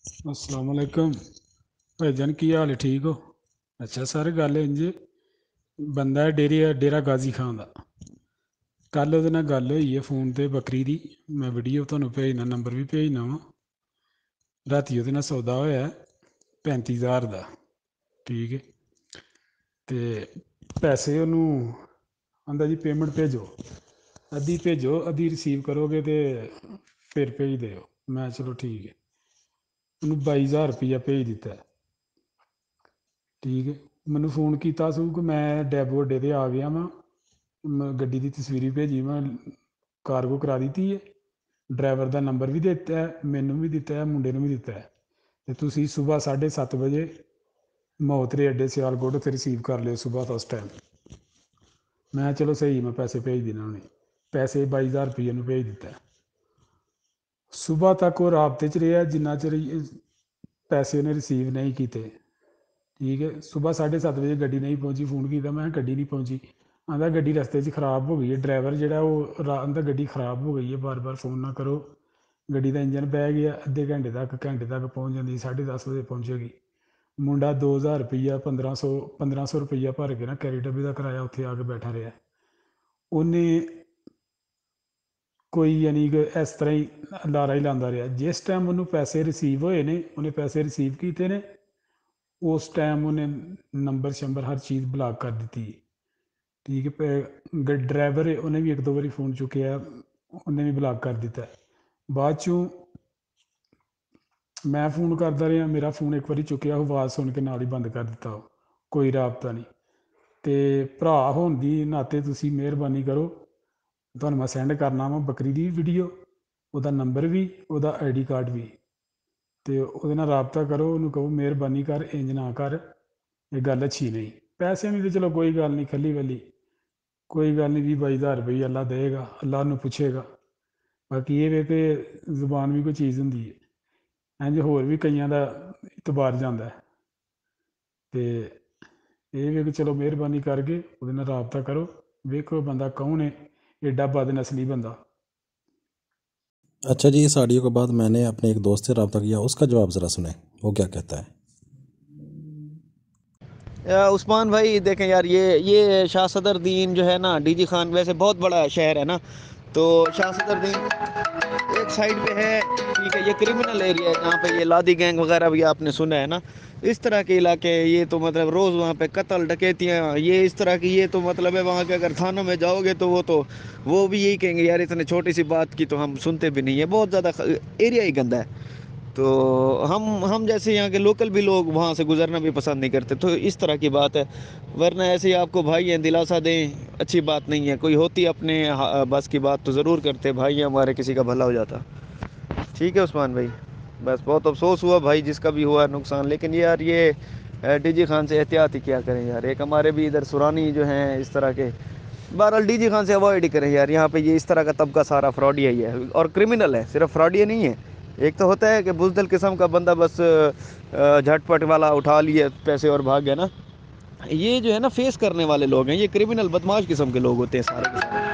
अस्सलाम वालेकुम भाईजान, की हाल है? ठीक हो? अच्छा सर, गल इंज बंदा है डेरा गाजी खान का। कल ਉਹਦੇ ਨਾਲ ਗੱਲ ਹੋਈ है फोन ਤੇ बकरी ਦੀ। मैं वीडियो ਤੁਹਾਨੂੰ भेजना, नंबर भी भेजना वा। राती ਉਹਦੇ ਨਾਲ सौदा होया 35,000 ਦਾ। ठीक है, ਤੇ ਪੈਸੇ ਉਹਨੂੰ ਆਂਦਾ ਜੀ पेमेंट भेजो, अद्धी भेजो अद्धी रिसीव करोगे तो फिर भेज दिओ। मैं चलो ठीक है, ਉਹਨੂੰ 22,000 रुपया भेज दिता है। ठीक है, मैनू फोन किया सू कि मैं डैबो अड्डे ते आ गया वां, गड्डी की तस्वीर भेजी, मैं कार्गो करा दी है, ड्राइवर का नंबर भी दिता है, मैनू भी दिता है, मुंडे नूं भी दिता है। तो तुसीं सुबह 7:30 बजे मौतरे अड्डे सियालकोट उत्थे रिसीव कर लियो सुबह उस टाइम। मैं चलो सही, मैं पैसे भेज देना उन्हें। पैसे 22,000 रुपये नूं भेज दिता है। सुबह तक वो राबते च रहा जिन्ना चिर पैसे उन्हें रिसीव नहीं किए। ठीक है, सुबह 7:30 बजे गड्डी नहीं पहुंची, फोन किया, मैं गड्डी नहीं पहुंची। आंदा गड्डी रस्ते च खराब हो गई है, ड्राइवर जोड़ा वो आंदा गड्डी खराब हो गई है, बार बार फोन ना करो, गड्डी का इंजन बह गया, अद्धे घंटे तक पहुँच जाती, 10:30 बजे पहुँचेगी। मुंडा 2,000 रुपया 1500 रुपया भर के ना कैरी डब्बे का किराया उत्थे आके बैठा रहा। उन्हें कोई यानी कि इस तरह ही लारा ही लाता रहा। जिस टाइम उन्होंने पैसे रिसीव होए ने, उन्हें पैसे रिसीव किए ने, उस टाइम उन्हें नंबर शंबर हर चीज़ ब्लॉक कर दी। ठीक है, ड्राइवर है उन्हें भी एक दो बारी फोन चुकया, उन्हें भी ब्लॉक कर दिता है। बाद चों मैं फोन करता रहा, मेरा फोन एक बार चुकया, आवाज़ सुन के नाल ही बंद कर दिता, कोई राबता नहीं। तो भरा होने की नाते तुसीं मेहरबानी करो, तुहानूं मैं सेंड करना वा बकरी की वीडियो, ਉਹਦਾ नंबर भी, ਉਹਦਾ ID कार्ड भी। तो ਉਹਦੇ ਨਾਲ ਰਾਬਤਾ करो, ਉਹਨੂੰ कहो मेहरबानी कर, इंज ना कर, ये गल अच्छी नहीं। पैसे नहीं तो चलो कोई गल नहीं, खली वली कोई गल नहीं, 20-22,000 रुपये अल्लाह देगा, अल्लाह ਨੂੰ ਪੁੱਛੇਗਾ। बाकी ये वे कि ਜ਼ੁਬਾਨ भी कोई चीज़ ਹੁੰਦੀ है, इंज होर भी कईयां दा इतबार ਜਾਂਦਾ है। तो ये वे कि चलो मेहरबानी करके ਉਹਦੇ ਨਾਲ ਰਾਬਤਾ करो, ਵੇਖੋ ਬੰਦਾ कौन है, एडा बदनसली बंदा। अच्छा जी, इस ऑडियो के बाद मैंने अपने एक दोस्त से रब्ता किया, उसका जवाब ज़रा सुने, वो क्या कहता है। उस्मान भाई देखें यार, ये शाह सदर दीन जो है ना, डीजी खान वैसे बहुत बड़ा शहर है ना, तो शाह सदर दीन एक साइड पे है, ठीक है, ये क्रिमिनल एरिया है जहाँ पे ये लादी गैंग वगैरह भी आपने सुना है ना, इस तरह के इलाके। ये तो मतलब रोज़ वहाँ पे कत्ल डकैतियाँ, ये इस तरह की, ये तो मतलब है वहाँ के अगर थानों में जाओगे तो वो भी यही कहेंगे यार इतने छोटी सी बात की तो हम सुनते भी नहीं है, बहुत ज़्यादा एरिया ही गंदा है। तो हम जैसे यहाँ के लोकल भी लोग वहाँ से गुजरना भी पसंद नहीं करते, तो इस तरह की बात है। वरना ऐसे ही आपको भाई हैं दिलासा दें, अच्छी बात नहीं है। कोई होती अपने बस की बात तो ज़रूर करते, भाई हमारे किसी का भला हो जाता। ठीक है उस्मान भाई, बस बहुत अफसोस हुआ भाई जिसका भी हुआ नुकसान, लेकिन यार ये डीजी खान से एहतियात ही क्या करें यार। एक हमारे भी इधर सुरानी जो हैं इस तरह के, बहरहाल डीजी खान से अवॉइड ही करें यार। यहाँ पे ये इस तरह का तबका सारा फ्रॉडिया ही है और क्रिमिनल है, सिर्फ फ्रॉडिया नहीं है। एक तो होता है कि बुज़दिल किस्म का बंदा बस झटपट वाला उठा लिए पैसे और भाग गया ना। ये जो है ना फेस करने वाले लोग हैं, ये क्रिमिनल बदमाश किस्म के लोग होते हैं सारे के सारे।